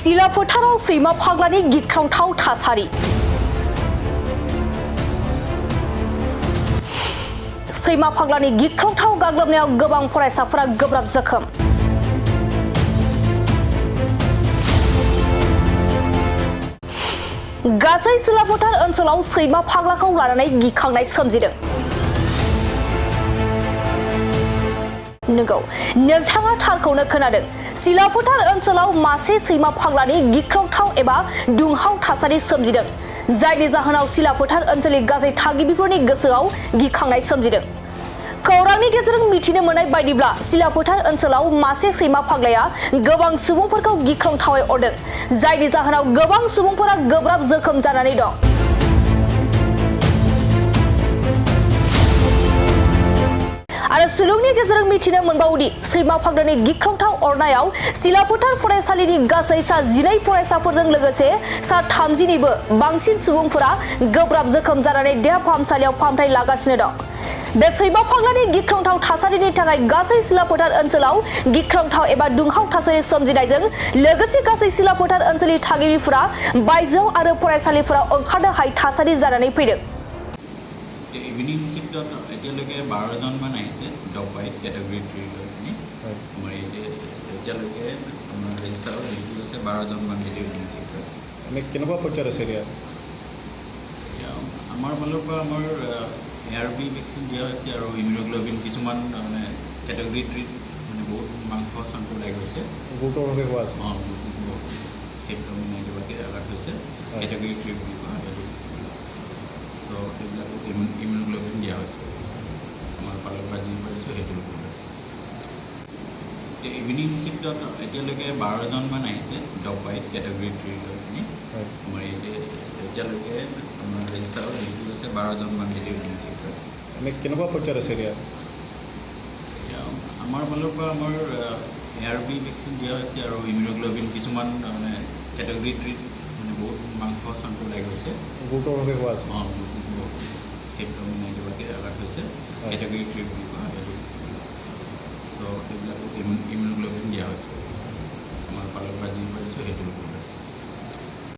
सिला फोथाराव सैमा फाग्लानि गिख्रंथाव थासारि सैमा फाग्लानि गिख्रंथाव गाग्लोबनायाव गोबां फरायसाफोरा गोब्राब जोखोम गासै सिला फोथार ओनसोलाव सैमा फाग्लाखौ लानानै गिखांनाय सोमजिदों नंगौ नोंथाङा थारखौनो खोनादों सिला फोथार ओनसोलाव मासे सैमा फाग्लानि गिख्रंथाव एबा दुंहाव थासारि सोमजिदों जायनि जाहोनाव सिला फोथार ओनसोलनि गासै थागिबिफोरनि गोसोआव गिखांनाय सोमजिदों खौरांनि गेजेरजों मिथिनो मोननाय बायदिब्ला सिला फोथार ओनसोलाव मासे सैमा फाग्लाया गोबां सुबुंफोरखौ गिख्रंथावै अरदों जायनि जाहोनाव गोबां सुबुंफोरा गोब्राब जोखोम जानानै दं आरो सुलुंनि गेजेरजों मिथिनो मोनबावोदि सैमा फाग्लानि गिख्रंथाव अरनायाव सिला फोथार फरायसालिनि गासै सा 12 फरायसाफोरजों लोगोसे सा 30 निबो बांसिन सुबुंफोरा गोब्राब जोखोम जानानै देहा फाहामसालियाव फाहामथाय लागासिनो दं बे सैमा फाग्लानि गिख्रंथाव थासारिनि थाखाय गासै सिला फोथार ओनसोलाव गिख्रंथाव एबा दुंहाव थासारि सोमजिनायजों लोगोसे गासै सिला फोथार ओनसोलनि थागिबिफोरा बायजोआव आरो फरायसालिफोराव ओंखारनो हायै थासारि जानानै फैदों इभिनिং शिफ्टत এতিয়ালৈকে 12 জনমান আহিছে ডগ বাইট কেটেগৰি 3 লৈ পিনি আমাৰ এতিয়ালৈকে আমাৰ ৰেজিষ্টাৰত হেৰি আছে 12 জনমান ইভিনিং শিফ্টত মানে কেনেকুৱা পৰ্যায়ত আছে এতিয়া আমাৰ ফালৰ পৰা আমাৰ ARV ভেকচিন দিয়া হৈছে আৰু ইমিউনোগ্লোবিন কিছুমান মানে কেটেগৰি 3 মানে বহুত মাংস সম্প্ৰদায় গৈছে গুৰুতৰভাৱে হোৱা আছে সেইটো মানে কিবাকে আঘাত হৈছে কেটেগৰি 3 বুলি কোৱা সেইটো তো সেইবিলাকত ইমিউনোগ্লোবিন দিয়া হৈছে আমাৰ ফালৰ পৰা যি পাৰিছোঁ সেইটো লোৱা হৈছে ইভিনিং শিফ্টত এতিয়ালৈকে 12 জনমান আহিছে ডগ বাইট কেটেগৰি 3 লৈ পিনি আমাৰ এতিয়ালৈকে আমাৰ ৰেজিষ্টাৰত হেৰি আছে 12 জনমান ইভিনিং শিফ্টত মানে কেনেকুৱা পৰ্যায়ত আছে এতিয়া আমাৰ ফালৰ পৰা আমাৰ ARV ভেকচিন দিয়া হৈছে আৰু ইমিউনোগ্লোবিন কিছুমান মানে কেটেগৰি 3 মানে বহুত মাংস সম্প্ৰদায় গৈছে গুৰুতৰভাৱে হোৱা আছে সেইটো মানে কিবাকে আঘাত হৈছে কেটেগৰি 3 বুলি কোৱা সেইটো তো সেইবিলাকত ইমিউনোগ্লোবিন দিয়া হৈছে আমাৰ ফালৰ পৰা যি পাৰিছোঁ সেইটো